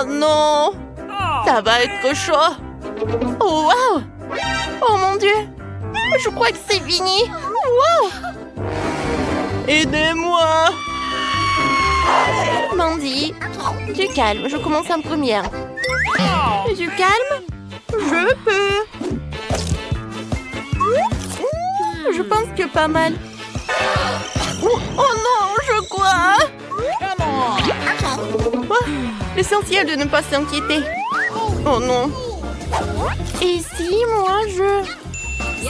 Oh non! Ça va être chaud. Oh wow! Oh mon Dieu! Je crois que c'est fini. Wow! Aidez-moi! Mandy, du calme, je commence en première. Du calme? Je peux. Je pense que pas mal. Oh non, je crois. L'essentiel de ne pas s'inquiéter. Oh non. Et si moi je...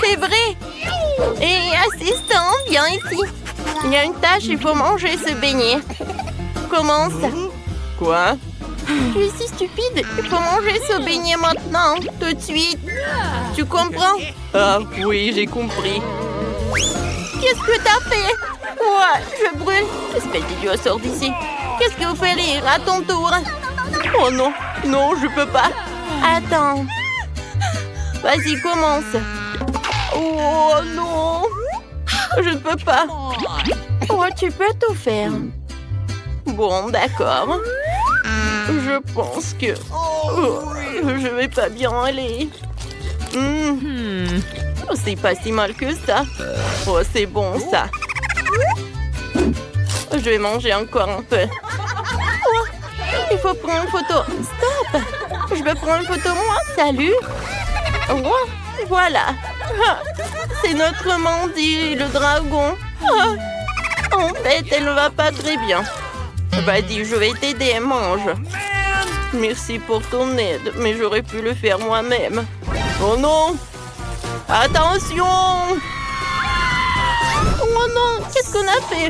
C'est vrai. Et assistant, viens ici. Il y a une tâche, il faut manger ce beignet. Commence. Quoi? Tu es si stupide. Il faut manger ce beignet maintenant, tout de suite. Tu comprends? Ah oui, j'ai compris. Qu'est-ce que t'as fait? Ouais, je brûle. Espèce d'idiot, sors d'ici. Qu'est-ce que vous faites rire à ton tour? Oh non, non, je peux pas. Attends. Vas-y, commence. Oh non. Je ne peux pas. Oh, tu peux tout faire. Bon, d'accord. Je pense que... Oh, je vais pas bien aller. C'est pas si mal que ça. Oh, c'est bon, ça. Je vais manger encore un peu. Oh, il faut prendre une photo. Stop! Je vais prendre une photo, moi. Salut. Oh, voilà. C'est notre Mandy, le dragon. En fait, elle ne va pas très bien. Vas-y, je vais t'aider, mange. Merci pour ton aide, mais j'aurais pu le faire moi-même. Oh non! Attention! Oh non, qu'est-ce qu'on a fait?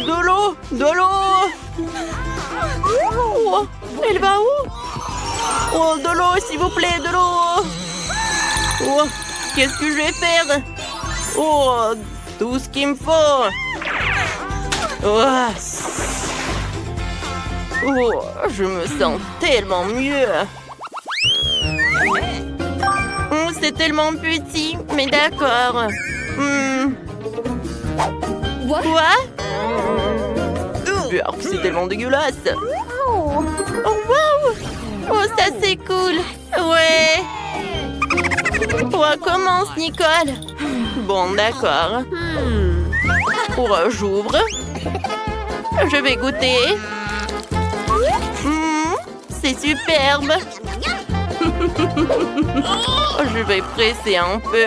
De l'eau! De l'eau! Oh, elle va où? Oh, de l'eau, s'il vous plaît, de l'eau! Oh, qu'est-ce que je vais faire? Oh, tout ce qu'il me faut! Oh. Oh, je me sens tellement mieux. Oh, c'est tellement petit, mais d'accord. Quoi? C'est tellement dégueulasse. Oh, wow! Oh, ça c'est cool. Ouais. Oh, commence, Nicole. Bon, d'accord. Oh, j'ouvre. Je vais goûter. C'est superbe. Je vais presser un peu.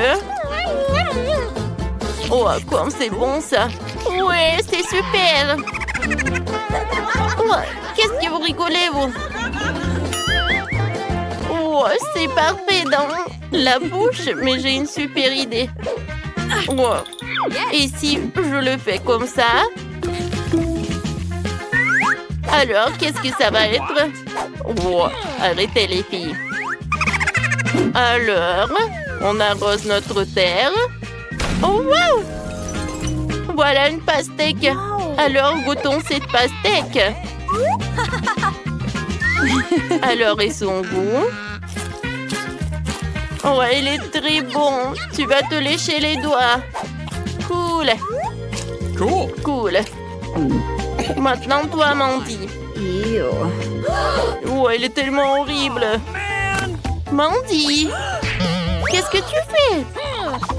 Oh, comme c'est bon ça. Ouais, c'est super. Oh, qu'est-ce que vous rigolez, vous? Oh, c'est parfait dans la bouche, mais j'ai une super idée. Oh. Et si je le fais comme ça? Alors, qu'est-ce que ça va être? Oh, arrêtez les filles. Alors, on arrose notre terre. Oh, wow! Voilà une pastèque. Alors, goûtons cette pastèque. Alors, et son goût? Oh, il est très bon. Tu vas te lécher les doigts. Cool. Cool. Cool. Maintenant, toi, Mandy. Oh, elle est tellement horrible. Mandy, qu'est-ce que tu fais?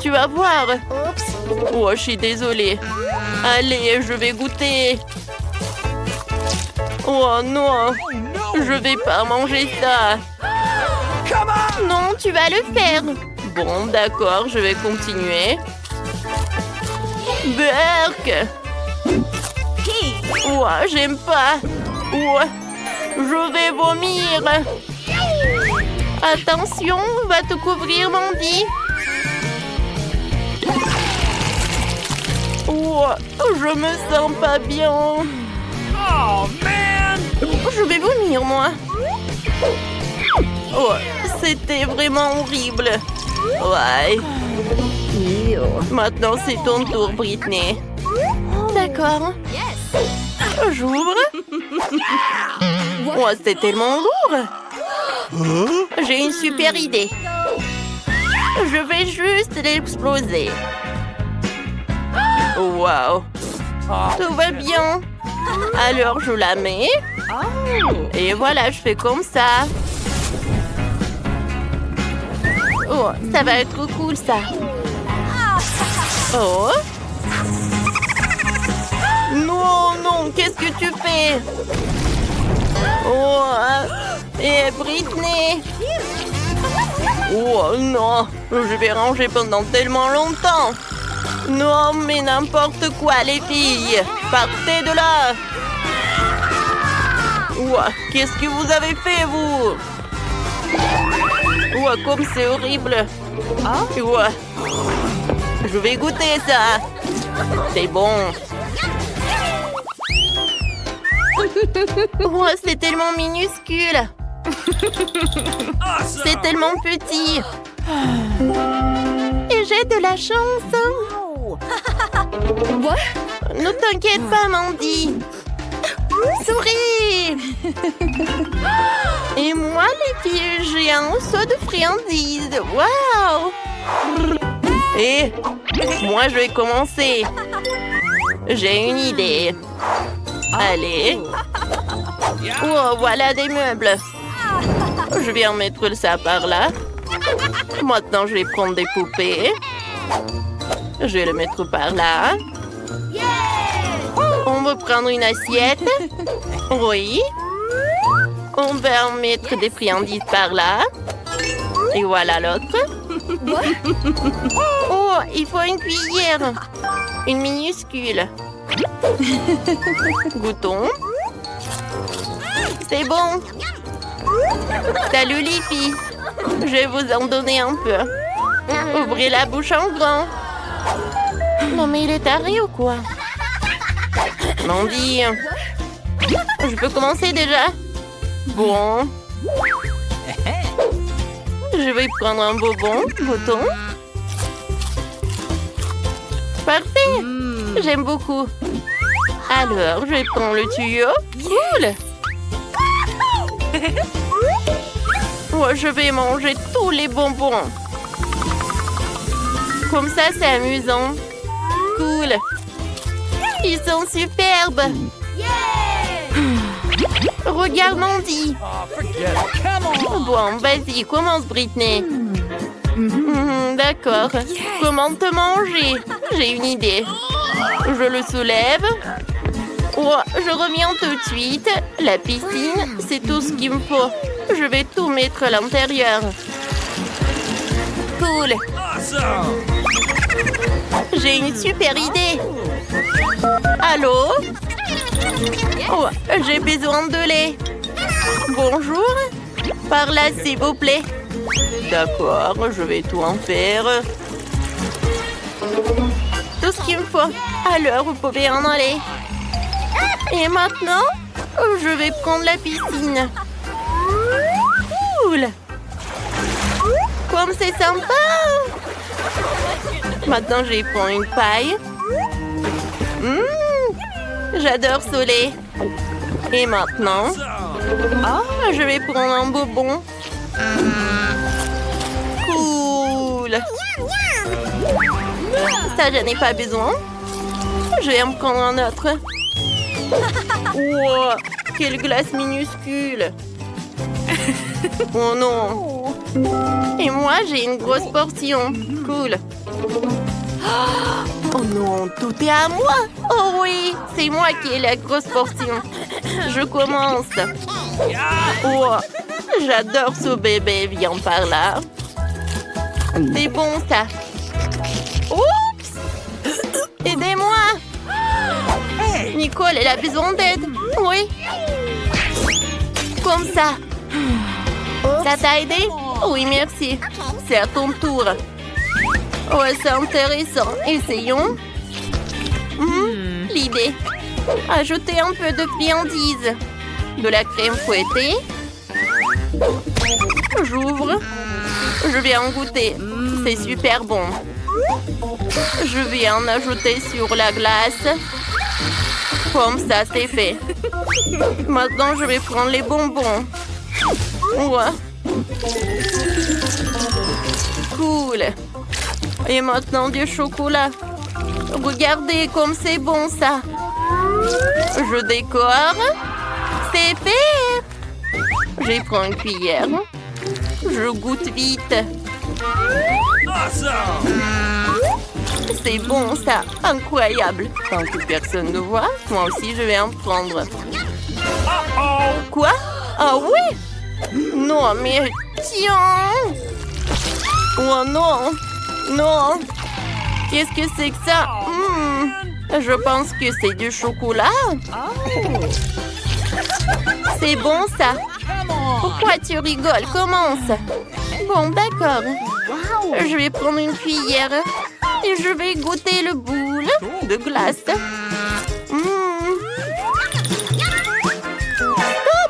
Tu vas voir. Oh, je suis désolée. Allez, je vais goûter. Oh non, je vais pas manger ça. Non, tu vas le faire. Bon, d'accord, je vais continuer. Berk. Oh, j'aime pas. Oh, je vais vomir. Attention, va te couvrir, Mandy. Oh, je me sens pas bien. Oh, man! Je vais vomir, moi. Oh, c'était vraiment horrible. Ouais. Maintenant, c'est ton tour, Britney. D'accord. J'ouvre. Oh, c'est tellement lourd. J'ai une super idée. Je vais juste l'exploser. Wow. Tout va bien. Alors, je la mets. Et voilà, je fais comme ça. Oh, ça va être trop cool, ça. Oh. Non, non, qu'est-ce que tu fais? Oh, et Britney. Oh, non, je vais ranger pendant tellement longtemps. Non, mais n'importe quoi, les filles. Partez de là. Ouah, qu'est-ce que vous avez fait, vous? Ouah, comme c'est horrible. Ouah. Je vais goûter ça. C'est bon. Ouah, c'est tellement minuscule. C'est tellement petit. Et j'ai de la chance. Ne t'inquiète pas, Mandy. Souris. Et moi, les filles, j'ai un seau de friandises. Waouh. Et moi, je vais commencer. J'ai une idée. Allez. Oh, voilà des meubles. Je vais en mettre ça par là. Maintenant, je vais prendre des poupées. Je vais le mettre par là. On va prendre une assiette. Oui. On va en mettre des friandises par là. Et voilà l'autre. Oh, il faut une cuillère. Une minuscule. Goûtons. C'est bon. Salut les filles. Je vais vous en donner un peu. Ouvrez la bouche en grand. Non mais il est taré ou quoi? Mandy. Je peux commencer déjà? Bon. Je vais prendre un bonbon. Goûtons. Parfait. J'aime beaucoup. Alors, je vais prendre le tuyau. Cool. Oh, je vais manger tous les bonbons. Comme ça, c'est amusant. Cool. Ils sont superbes. Regarde Mandy. Bon, vas-y, commence Britney. D'accord. Comment te manger? J'ai une idée. Je le soulève. Oh, je reviens tout de suite. La piscine, c'est tout ce qu'il me faut. Je vais tout mettre à l'intérieur. Cool. J'ai une super idée. Allô? Oh, j'ai besoin de lait. Bonjour. Par là, s'il vous plaît. D'accord, je vais tout en faire. Tout ce qu'il me faut. Alors, vous pouvez en aller. Et maintenant, je vais prendre la piscine. Cool. Comme c'est sympa. Maintenant, je vais prendre une paille. J'adore ce lait. Et maintenant, je vais prendre un bonbon. Cool. Ça, je n'ai pas besoin. Je vais en prendre un autre. Wow, quelle glace minuscule. Oh non. Et moi, j'ai une grosse portion. Cool. Oh non, tout est à moi. Oh oui, c'est moi qui ai la grosse portion. Je commence. Oh, j'adore ce bébé. Viens par là. C'est bon, ça. Oups. Aidez-moi. Nicole, elle a besoin d'aide. Oui. Comme ça. Ça t'a aidé? Oui, merci. C'est à ton tour. Oh, c'est intéressant. Essayons. L'idée. Ajouter un peu de friandise. De la crème fouettée. J'ouvre. Je vais en goûter. C'est super bon. Je vais en ajouter sur la glace. Comme ça, c'est fait. Maintenant, je vais prendre les bonbons. Ouais. Cool. Et maintenant, du chocolat. Regardez comme c'est bon, ça. Je décore. C'est fait! Je prends une cuillère. Je goûte vite. Awesome! C'est bon, ça. Incroyable. Tant que personne ne voit, moi aussi, je vais en prendre. Uh-oh! Quoi? Ah oui? Non, mais tiens! Oh non! Non! Qu'est-ce que c'est que ça? Je pense que c'est du chocolat. C'est bon, ça. Pourquoi tu rigoles? Commence. Bon, d'accord. Je vais prendre une cuillère et je vais goûter le boule de glace.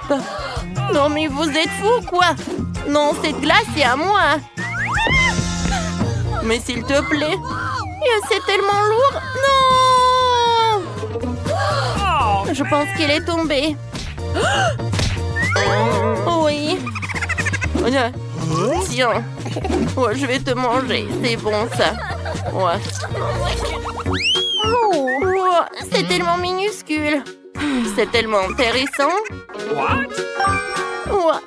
Stop! Non, mais vous êtes fous, quoi? Non, cette glace, c'est à moi. Mais s'il te plaît. C'est tellement lourd. Non! Oh, Je pense qu'il est tombé. Oui. Tiens. Ouais, je vais te manger. C'est bon, ça. Ouais. Oh, c'est tellement minuscule. C'est tellement intéressant. what? Ouais,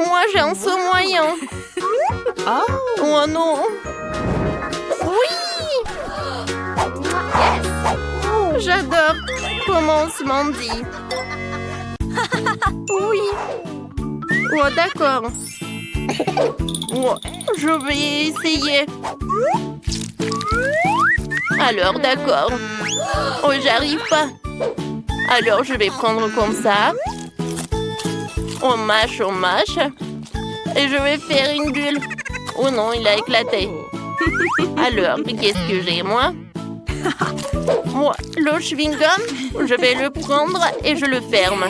moi, j'ai un saut moyen. Oh non. Oui. J'adore. Commence, Mandy. Oui. Oh, d'accord. Oh, je vais essayer. Alors, d'accord. Oh, j'arrive pas. Alors, je vais prendre comme ça. On mâche. Et je vais faire une bulle. Oh non, il a éclaté. Alors, qu'est-ce que j'ai, moi? Moi, le chewing-gum, je vais le prendre et je le ferme.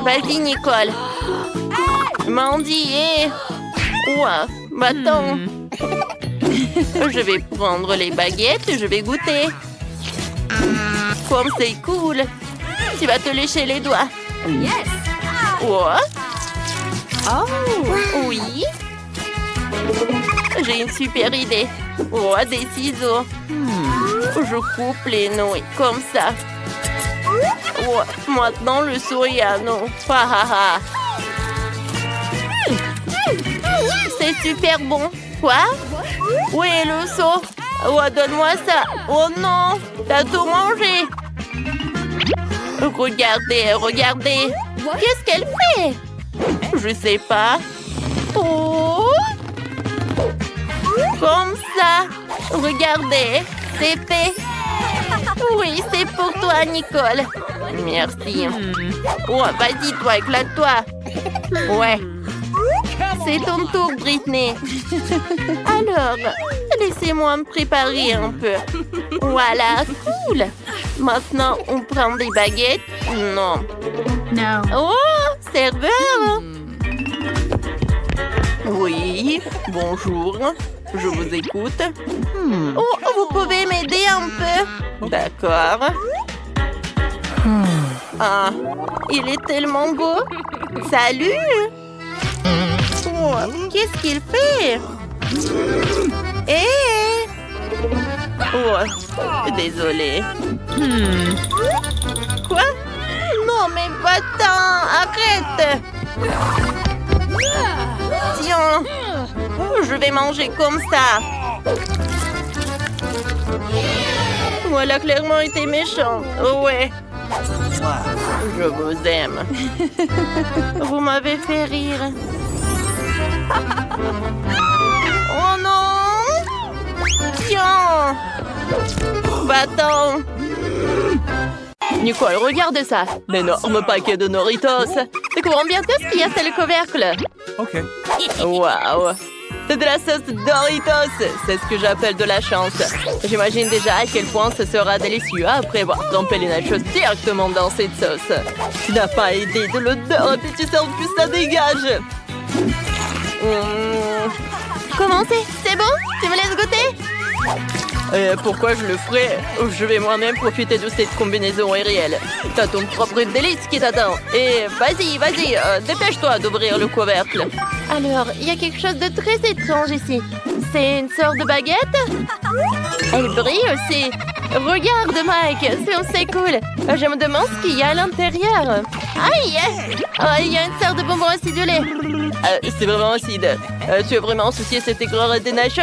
Vas-y, Nicole. Mandy, ouah, bâton. Je vais prendre les baguettes et je vais goûter. Comme c'est cool. Tu vas te lécher les doigts. Yes. Ouah. Oh. Oui. J'ai une super idée. Oh, des ciseaux. Je coupe les nouilles comme ça. Oh, maintenant le sourire à nous. C'est super bon. Quoi? Où est le seau? Oh, donne-moi ça. Oh non, t'as tout mangé. Regardez. Qu'est-ce qu'elle fait? Je sais pas. Oh! Comme ça. Regardez, c'est fait. Oui, c'est pour toi, Nicole. Merci. Oh, vas-y, toi, éclate-toi. Ouais. C'est ton tour, Britney. Alors, laissez-moi me préparer un peu. Voilà, cool. Maintenant, on prend des baguettes. Non. Oh, serveur. Oui, bonjour. Je vous écoute. Oh, vous pouvez m'aider un peu? D'accord. Ah, il est tellement beau. Salut. Oh, qu'est-ce qu'il fait? Oh, désolé. Quoi? Non, mais va-t'en, arrête. Tiens, je vais manger comme ça. Voilà, clairement été méchant. Ouais. Je vous aime. Vous m'avez fait rire. Oh non! Tiens! Va-t'en! Nicole, regarde ça! L'énorme paquet de Doritos! Découvrons bientôt ce qu'il y a sur le couvercle! Okay. Waouh! C'est de la sauce Doritos! C'est ce que j'appelle de la chance! J'imagine déjà à quel point ce sera délicieux après avoir trempé les nachos directement dans cette sauce! Tu n'as pas idée de l'odeur, puis tu sens plus ça dégage! Comment c'est? C'est bon? Tu me laisses goûter? Pourquoi je le ferais? Je vais moi-même profiter de cette combinaison aérienne. T'as ton propre délice qui t'attend. Et vas-y, dépêche-toi d'ouvrir le couvercle. Alors, il y a quelque chose de très étrange ici. C'est une sorte de baguette? Elle brille aussi. Regarde, Mike, c'est cool. Je me demande ce qu'il y a à l'intérieur. Aïe! Oh, il y a une sorte de bonbon acidulé. C'est vraiment acide. Tu as vraiment associé cette aigreur des nachos?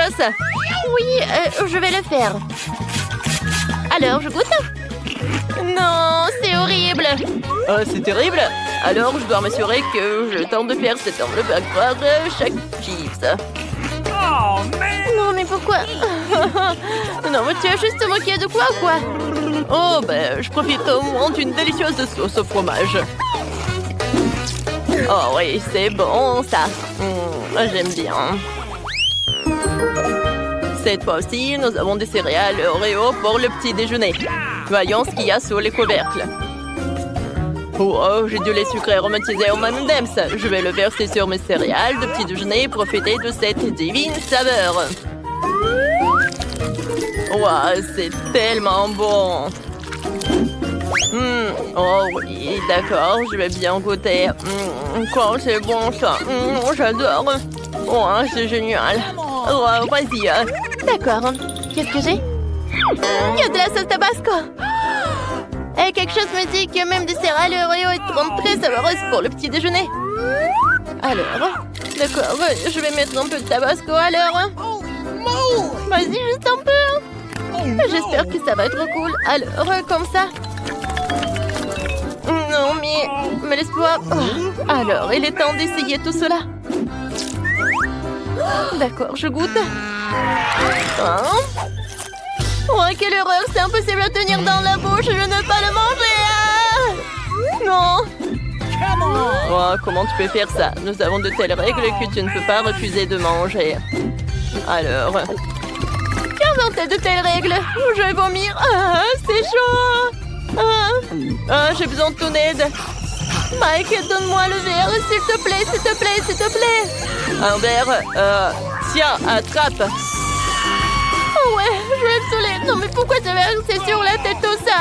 Oui, je vais le faire. Alors, je goûte? Non, c'est horrible. Oh, c'est terrible. Alors, je dois m'assurer que je tente de faire cette enveloppe à croire chaque chips. Oh, man! Non, mais pourquoi? Non, mais tu as juste te moqué de quoi? Oh, ben, je profite au moins d'une délicieuse sauce au fromage. Oh oui, c'est bon, ça. J'aime bien. Cette fois-ci, nous avons des céréales Oreo pour le petit déjeuner. Voyons ce qu'il y a sous les couvercles. Oh, j'ai du lait sucré aromatisé au M&M's. Je vais le verser sur mes céréales de petit déjeuner et profiter de cette divine saveur. Wow, c'est tellement bon. Oh oui, d'accord, je vais bien goûter. Quoi, c'est bon ça. J'adore. Oh, c'est génial. Oh, vas-y. D'accord. Qu'est-ce que j'ai? Il y a de la sauce tabasco. Et quelque chose me dit que même des céréales Oreo seront très savoreuses pour le petit déjeuner. Alors, d'accord, je vais mettre un peu de tabasco alors. Vas-y, juste un peu. J'espère que ça va être cool. Alors, comme ça. Non, mais laisse-moi. Oh. Alors, il est temps d'essayer tout cela. D'accord, je goûte. Hein? Oh, quelle horreur! C'est impossible à tenir dans la bouche! Je ne peux pas le manger! Non! Oh, comment tu peux faire ça? Nous avons de telles règles que tu ne peux pas refuser de manger. Alors... Qui a inventé de telles règles? Je vais vomir! Ah, c'est chaud! J'ai besoin de ton aide! Mike, donne-moi le verre, s'il te plaît, s'il te plaît, s'il te plaît! Un verre, tiens, attrape! Oh ouais, je vais me saouler. Non mais pourquoi tu avais versé sur la tête tout ça?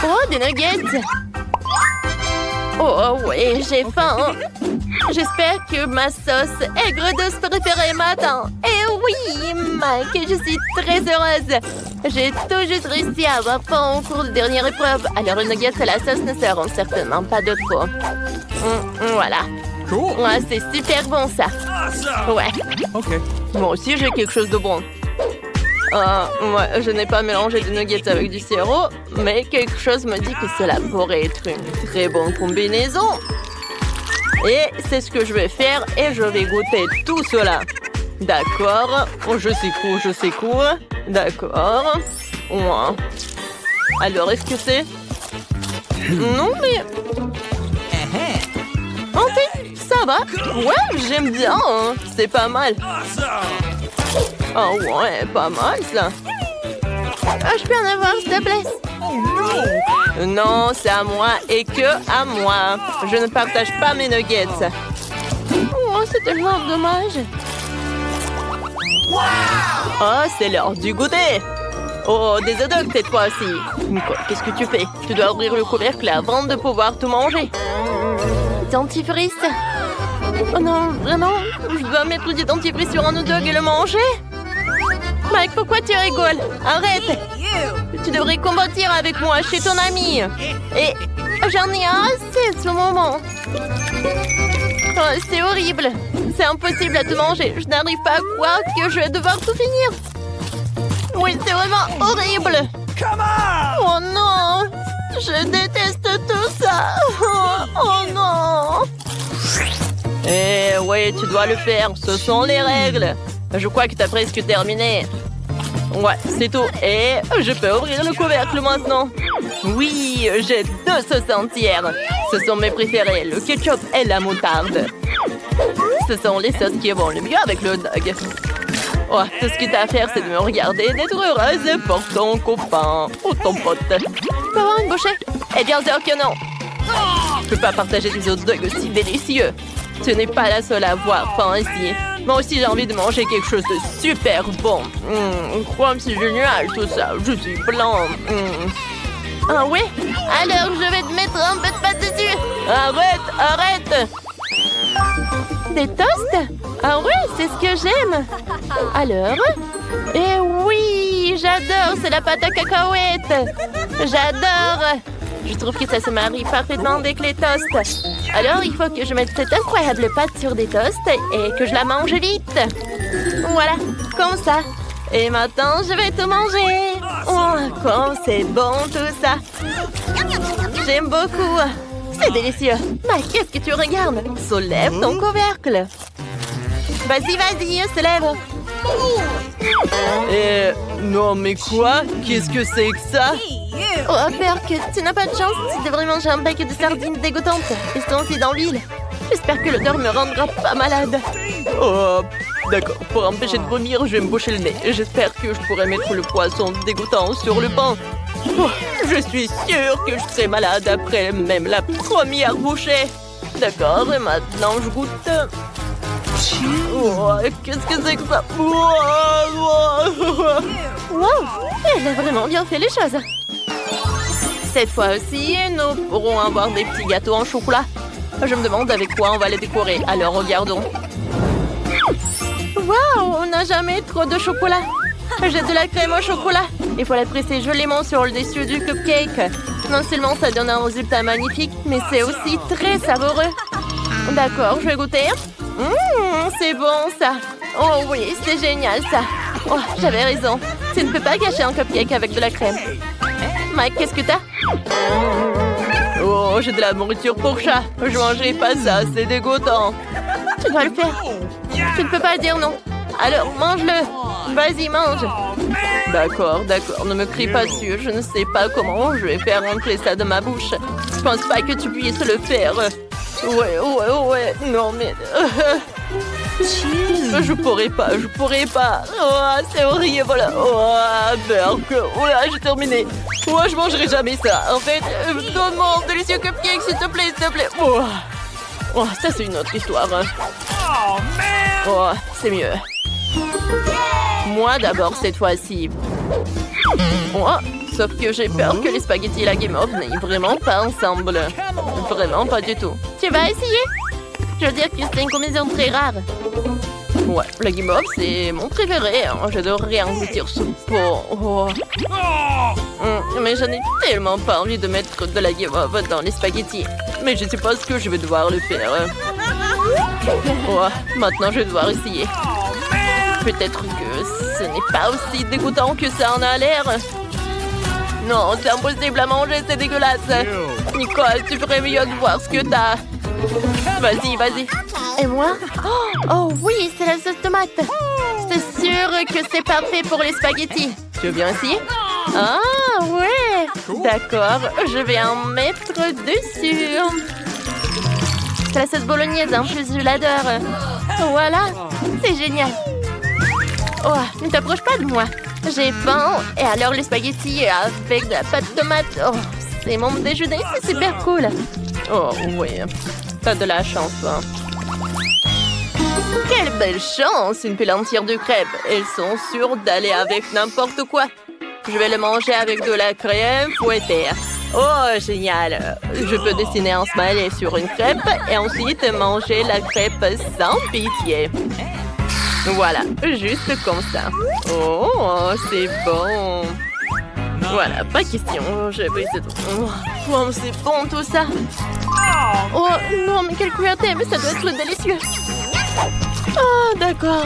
Oh, des nuggets. Oh ouais, j'ai faim. J'espère que ma sauce aigre douce préférée m'attend. Et oui, Mike, je suis très heureuse. J'ai tout juste réussi à avoir faim au cours de dernière épreuve. Alors les nuggets et la sauce ne seront certainement pas de trop. Voilà. Cool. Ouais, c'est super bon ça. Ouais. OK. Moi aussi, j'ai quelque chose de bon. Ouais, je n'ai pas mélangé de nuggets avec du sirop, mais quelque chose me dit que cela pourrait être une très bonne combinaison. Et c'est ce que je vais faire et je vais goûter tout cela. D'accord. Oh, je secoue. D'accord. Ouais. Alors, est-ce que c'est... Non, mais... En fait, ça va. Ouais, j'aime bien. C'est pas mal. Oh ouais, pas mal ça. Je peux en avoir, s'il te plaît? Non, c'est à moi et que à moi. Je ne partage pas mes nuggets. Oh, c'est tellement dommage. Oh, c'est l'heure du goûter. Oh, des hot dogs cette fois-ci. Qu'est-ce que tu fais? Tu dois ouvrir le couvercle avant de pouvoir tout manger. Dentifrice. Oh non, vraiment? Je dois mettre du dentifrice sur un hot dog et le manger? Mike, pourquoi tu rigoles? Arrête! Tu devrais combattre avec moi chez ton ami. Et j'en ai assez de ce moment. Oh, c'est horrible. C'est impossible à te manger. Je n'arrive pas à croire que je vais devoir tout finir. Oui, c'est vraiment horrible. Oh non! Je déteste tout ça. Oh non! Eh oui, tu dois le faire. Ce sont les règles. Je crois que t'as presque terminé. Ouais, c'est tout. Et je peux ouvrir le couvercle maintenant. Oui, j'ai 2 sauces entières. Ce sont mes préférées, le ketchup et la moutarde. Ce sont les sauces qui vont le mieux avec le hot dog. Oh, tout ce que t'as à faire, c'est de me regarder et d'être heureuse pour ton copain ou ton pote. Tu peux avoir une bouchée? Eh bien sûr que non. Je peux pas partager des hot dogs aussi délicieux. Tu n'es pas la seule à avoir faim ici. Moi aussi, j'ai envie de manger quelque chose de super bon. C'est génial tout ça. Je suis plein. Ah ouais? Alors, je vais te mettre un peu de pâte dessus. Arrête! Des toasts? Ah oui, c'est ce que j'aime. Alors? Eh oui, j'adore, c'est la pâte à cacahuètes. J'adore. Je trouve que ça se marie parfaitement avec les toasts. Alors, il faut que je mette cette incroyable pâte sur des toasts et que je la mange vite. Voilà, comme ça. Et maintenant, je vais tout manger. Oh, comme c'est bon tout ça. J'aime beaucoup. C'est délicieux. Mais qu'est-ce que tu regardes? Soulève ton couvercle. Vas-y, vas-y, se lève. Non, mais quoi? Qu'est-ce que c'est que ça? Oh, Perk, tu n'as pas de chance. Tu devrais manger un bec de sardines dégoûtantes. Ils sont aussi dans l'huile. J'espère que l'odeur me rendra pas malade. Oh, d'accord. Pour empêcher de vomir, je vais me boucher le nez. J'espère que je pourrai mettre le poisson dégoûtant sur le pain. Oh, je suis sûre que je serai malade après même la première bouchée. D'accord, et maintenant je goûte. Oh, qu'est-ce que c'est que ça? Wow, elle a vraiment bien fait les choses. Cette fois aussi, nous pourrons avoir des petits gâteaux en chocolat. Je me demande avec quoi on va les décorer. Alors regardons. Waouh, on n'a jamais trop de chocolat. J'ai de la crème au chocolat. Il faut la presser joliment sur le dessus du cupcake. Non seulement ça donne un résultat magnifique, mais c'est aussi très savoureux. D'accord, je vais goûter. C'est bon ça. Oh oui, c'est génial ça. Oh, j'avais raison. Tu ne peux pas gâcher un cupcake avec de la crème. Mike, qu'est-ce que t'as? Oh, j'ai de la nourriture pour chat. Je mangerai pas ça, c'est dégoûtant. Tu dois le faire. Tu ne peux pas dire non. Alors, mange-le. Vas-y, mange. D'accord, d'accord. Ne me crie pas dessus. Je ne sais pas comment je vais faire rentrer ça dans ma bouche. Je pense pas que tu puisses le faire. Ouais. Non, mais... Je pourrais pas. Oh, c'est horrible. Oh, Berk. Oh là, j'ai terminé. Oh, je mangerai jamais ça. En fait, donne-moi un délicieux cupcake, s'il te plaît. Oh, ça c'est une autre histoire. Oh, c'est mieux. Moi d'abord cette fois-ci. Oh, sauf que j'ai peur que les spaghettis et la guimauve n'aillent vraiment pas ensemble. Vraiment pas du tout. Tu vas essayer? Je veux dire que c'est une combinaison très rare. Ouais, la guimauve, c'est mon préféré. Hein. J'adorerais engloutir ce pot. Oh. Mais j'en ai tellement pas envie de mettre de la guimauve dans les spaghettis. Mais je suppose que je vais devoir le faire. Oh, maintenant, je vais devoir essayer. Peut-être que ce n'est pas aussi dégoûtant que ça en a l'air. Non, c'est impossible à manger, c'est dégueulasse. Nicole, tu ferais mieux de voir ce que t'as. Vas-y. Et moi? Oh oui, c'est la sauce tomate. C'est sûr que c'est parfait pour les spaghettis. Tu veux bien essayer? Ah ouais. D'accord, je vais en mettre dessus. C'est la sauce bolognaise, en plus je l'adore. Voilà, c'est génial. Oh, ne t'approche pas de moi. J'ai faim. Et alors les spaghettis avec de la pâte tomate. Oh, c'est mon déjeuner, c'est super cool. Oh oui, t'as de la chance, hein. Quelle belle chance, une pile entière de crêpes. Elles sont sûres d'aller avec n'importe quoi. Je vais le manger avec de la crème fouettée. Oh, génial. Je peux dessiner un smiley sur une crêpe et ensuite manger la crêpe sans pitié. Voilà, juste comme ça. Oh, c'est bon. Voilà, pas question. Je vais essayer de... Oh, c'est bon tout ça. Oh, non, mais quelle cuillerée, mais ça doit être délicieux. Oh, d'accord.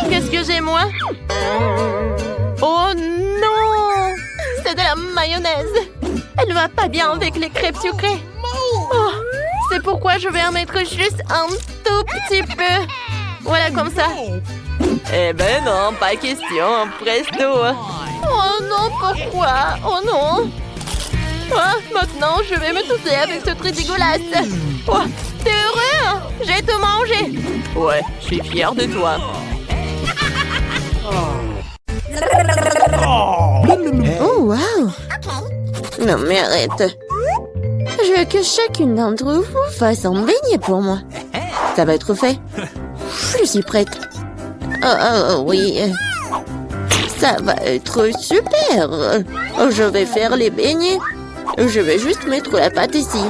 Qu'est-ce que j'ai, moi? Oh, non! C'est de la mayonnaise. Elle ne va pas bien avec les crêpes sucrées. Oh, c'est pourquoi je vais en mettre juste un tout petit peu. Voilà, comme ça. Eh ben non, pas question. Presto. Oh non, pourquoi? Oh non. Oh, maintenant, je vais me tousser avec ce truc dégueulasse. Oh, t'es heureux? J'ai tout mangé. Ouais, je suis fière de toi. Oh, wow! Non, mais arrête. Je veux que chacune d'entre vous fasse un beignet pour moi. Ça va être fait. Je suis prête. Oh, oui. Ça va être super. Je vais faire les beignets. Je vais juste mettre la pâte ici.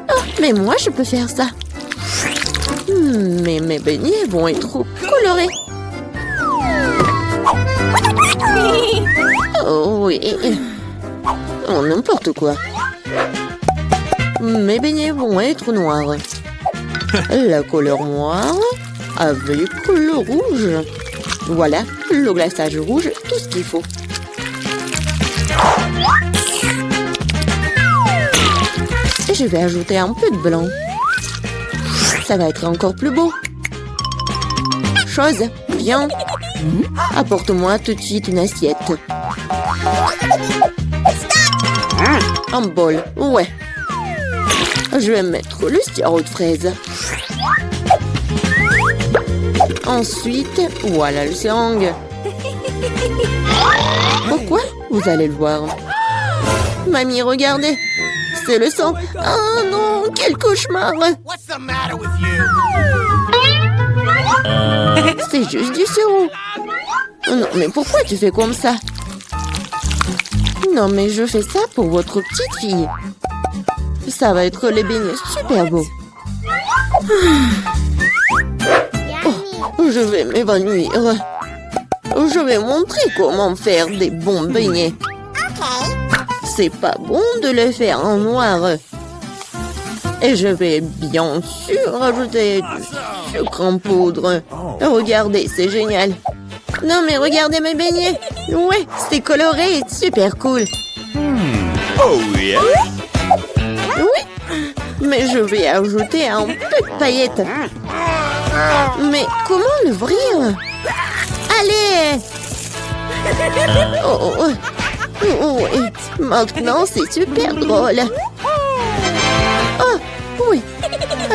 Oh, mais moi, je peux faire ça. Mais mes beignets vont être trop colorés. Oh oui. Oh, n'importe quoi. Mes beignets vont être noirs. La couleur noire avec le rouge. Voilà, le glaçage rouge, tout ce qu'il faut. Et je vais ajouter un peu de blanc. Ça va être encore plus beau. Chose, viens. Apporte-moi tout de suite une assiette. Un bol, ouais. Je vais mettre le sirop de fraise. Ensuite, voilà le seringue. Pourquoi? Vous allez le voir. Mamie, regardez. C'est le sang. Oh non, quel cauchemar. C'est juste du sirop. Non, mais pourquoi tu fais comme ça? Non, mais je fais ça pour votre petite fille. Ça va être les beignets super beaux. Oh, je vais m'évanouir. Je vais montrer comment faire des bons beignets. C'est pas bon de les faire en noir. Et je vais bien sûr ajouter du sucre en poudre. Regardez, c'est génial. Non mais regardez mes beignets. Ouais, c'est coloré et super cool. Oh yeah. Oui, mais je vais ajouter un peu de paillettes. Mais comment l'ouvrir? Allez! Oh, oui. Maintenant, c'est super drôle. Oh, oui.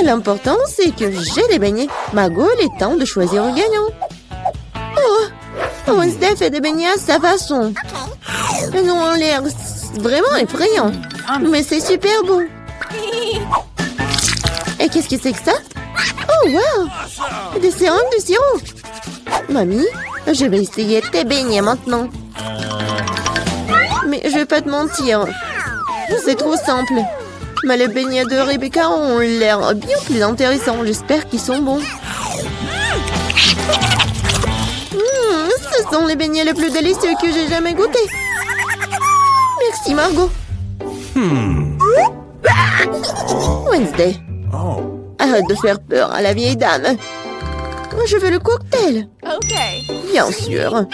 L'important, c'est que j'ai des beignets. Margot, il est temps de choisir un gagnant. Oh, Wednesday fait des beignets à sa façon. Ils ont l'air vraiment effrayants. Mais c'est super beau. Et qu'est-ce que c'est que ça? Oh, wow! Des seringues de sirop. Mamie, je vais essayer tes beignets maintenant. Mais je vais pas te mentir. C'est trop simple. Mais les beignets de Rebecca ont l'air bien plus intéressants. J'espère qu'ils sont bons. Ce sont les beignets les plus délicieux que j'ai jamais goûtés. Merci, Margot. Wednesday. Arrête de faire peur à la vieille dame. Je veux le cocktail. OK. Bien sûr.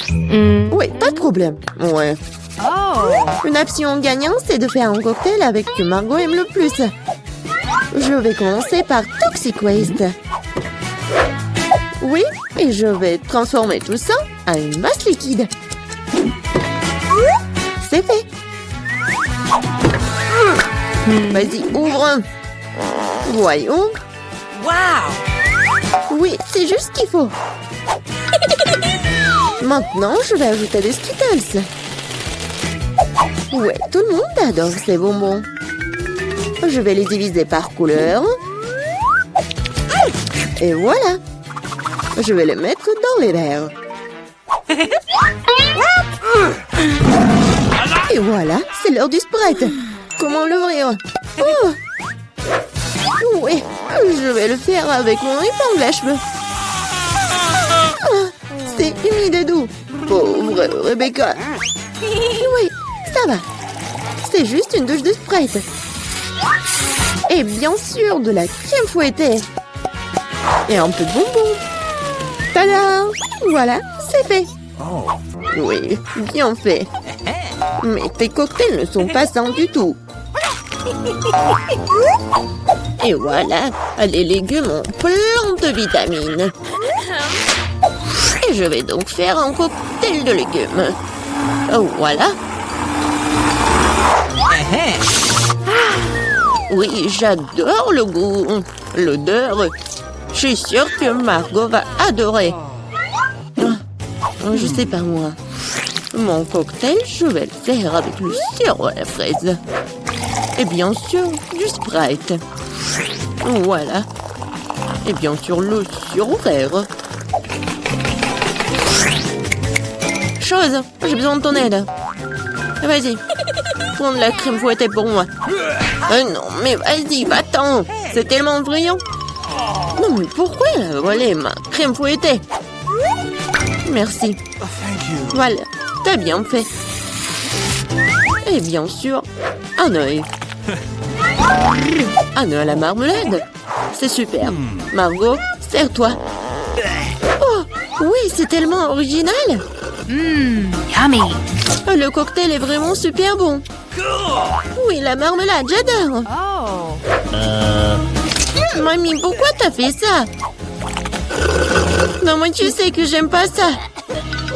Oui, pas de problème. Ouais. Une option gagnante, c'est de faire un cocktail avec ce que Margot aime le plus. Je vais commencer par Toxic Waste. Oui, et je vais transformer tout ça en une masse liquide. C'est fait. Vas-y, ouvre. Voyons. Wow! Oui, c'est juste ce qu'il faut. Maintenant, je vais ajouter des Skittles. Ouais, tout le monde adore ces bonbons. Je vais les diviser par couleur. Et voilà. Je vais les mettre dans les verres. Et voilà, c'est l'heure du Sprite. Comment l'ouvrir? Oh! Oui, je vais le faire avec mon épingle à cheveux. Oh, c'est humide et doux. Pauvre Rebecca. Oui, ça va. C'est juste une douche de Sprite. Et bien sûr, de la crème fouettée. Et un peu de bonbons. Tada! Voilà, c'est fait. Oui, bien fait. Mais tes cocktails ne sont pas sains du tout. Et voilà, les légumes ont plein de vitamines. Et je vais donc faire un cocktail de légumes. Voilà. Oui, j'adore le goût, l'odeur. Je suis sûre que Margot va adorer. Je sais pas moi. Mon cocktail, je vais le faire avec le sirop à la fraise. Et bien sûr, du Sprite. Voilà. Et bien sûr, le sirop vert. Chose, j'ai besoin de ton aide. Vas-y, prends de la crème fouettée pour moi. Non, mais vas-y, va-t'en. C'est tellement brillant. Non, mais pourquoi elle a volé ma crème fouettée? Merci. Voilà, t'as bien fait. Et bien sûr, un œil. Un œil à la marmelade. C'est super. Margot, sers-toi. Oh, oui, c'est tellement original. Yummy. Le cocktail est vraiment super bon. Oui, la marmelade, j'adore. Oh. Mamie, pourquoi t'as fait ça? Non, moi, tu sais que j'aime pas ça.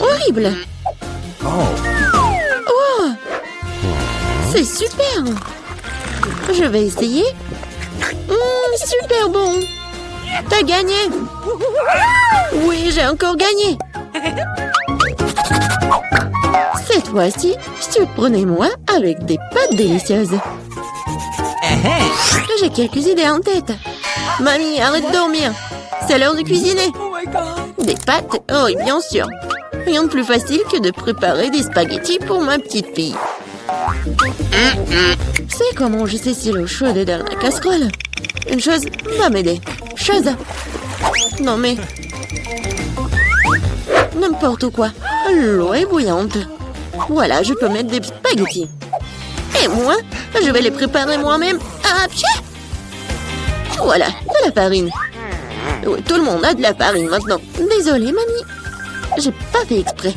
Horrible. Oh, c'est super. Je vais essayer. Super bon. T'as gagné. Oui, j'ai encore gagné. Cette fois-ci, surprenez-moi avec des pâtes délicieuses. J'ai quelques idées en tête. Mamie, arrête de dormir. C'est l'heure de cuisiner. Des pâtes? Oh, oui, bien sûr. Rien de plus facile que de préparer des spaghettis pour ma petite fille. C'est comment je sais si l'eau chaude est dans la casserole. Une chose va m'aider. Chose. Non mais... N'importe quoi. L'eau est bouillante. Voilà, je peux mettre des spaghettis. Et moi, je vais les préparer moi-même. Ah, pied! Voilà, de la farine. Oui, tout le monde a de la farine maintenant. Désolée, mamie. J'ai pas fait exprès.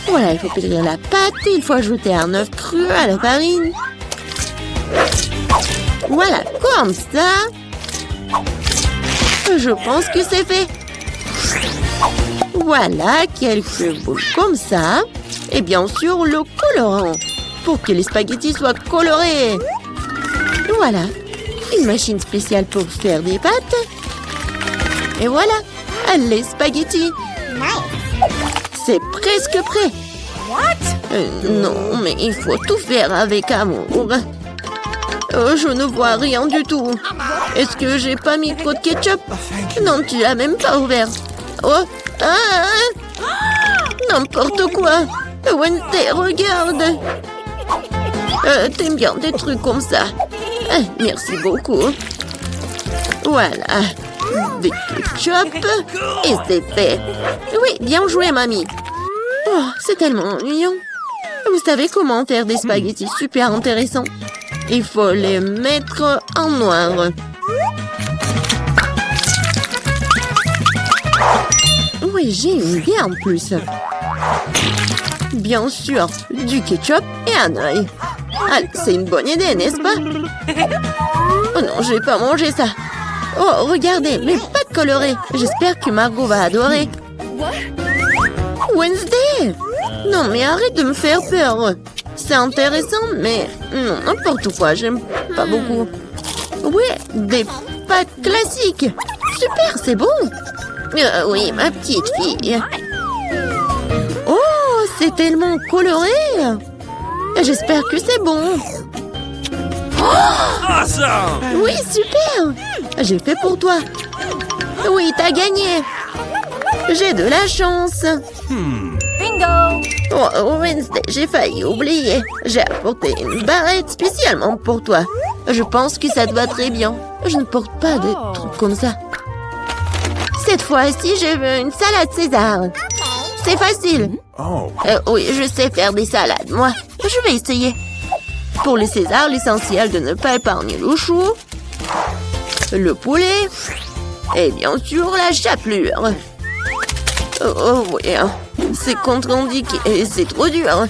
Voilà, il faut pétrir la pâte. Il faut ajouter un œuf cru à la farine. Voilà, comme ça. Je pense que c'est fait. Voilà, quelques boules comme ça. Et bien sûr, le colorant. Pour que les spaghettis soient colorés. Voilà, une machine spéciale pour faire des pâtes. Et voilà, les spaghettis. C'est presque prêt. Non, mais il faut tout faire avec amour. Je ne vois rien du tout. Est-ce que j'ai pas mis trop de ketchup? Non, tu l'as même pas ouvert. Oh, n'importe quoi. Wednesday, regarde. T'aimes bien des trucs comme ça. Merci beaucoup. Voilà. Des ketchup. Et c'est fait. Oui, bien joué, mamie. Oh, c'est tellement ennuyant. Vous savez comment faire des spaghettis super intéressants? Il faut les mettre en noir. Oui, j'ai une idée en plus. Bien sûr, du ketchup et un œil. Allez, c'est une bonne idée, n'est-ce pas? Oh non, je vais pas manger ça. Oh, regardez, mes pâtes colorées. J'espère que Margot va adorer. Wednesday! Non, mais arrête de me faire peur. C'est intéressant, mais non, n'importe quoi, j'aime pas beaucoup. Ouais, des pâtes classiques. Super, c'est bon. Oui, ma petite fille. Oh, c'est tellement coloré. J'espère que c'est bon. Awesome! Oui, super. J'ai fait pour toi. Oui, t'as gagné. J'ai de la chance. Bingo. Oh, Wednesday, j'ai failli oublier. J'ai apporté une barrette spécialement pour toi. Je pense que ça te va très bien. Je ne porte pas de trucs comme ça. Cette fois-ci, je veux une salade César. C'est facile. Oh. Oui, je sais faire des salades, moi. Je vais essayer. Pour les Césars, l'essentiel de ne pas épargner le chou, le poulet et bien sûr la chapelure. Oh oui, c'est contre-indiqué et c'est trop dur.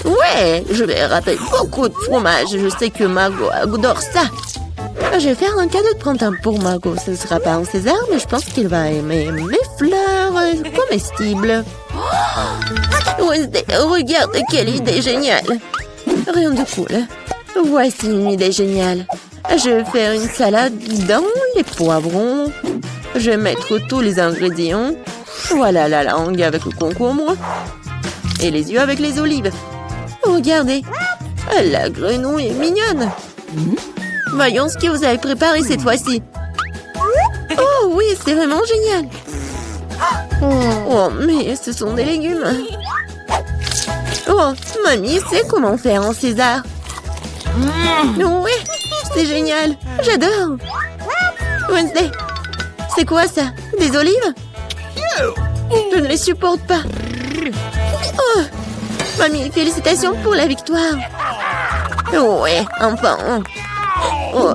Ouais, je vais râper beaucoup de fromage. Je sais que Margot adore ça. Je vais faire un cadeau de printemps pour Margot. Ce ne sera pas un César, mais je pense qu'il va aimer mes fleurs comestibles. Wednesday, regarde quelle idée géniale. Rien de cool. Voici une idée géniale. Je vais faire une salade dans les poivrons. Je vais mettre tous les ingrédients. Voilà la langue avec le concombre. Et les yeux avec les olives. Regardez. La grenouille est mignonne. Voyons ce que vous avez préparé cette fois-ci. Oh oui, c'est vraiment génial. Oh, mais ce sont des légumes. Oh, mamie sait comment faire un César. Oui, c'est génial. J'adore. Wednesday, C'est quoi ça? Des olives? Je ne les supporte pas. Oh, mamie, félicitations pour la victoire. Ouais, enfin. Oh,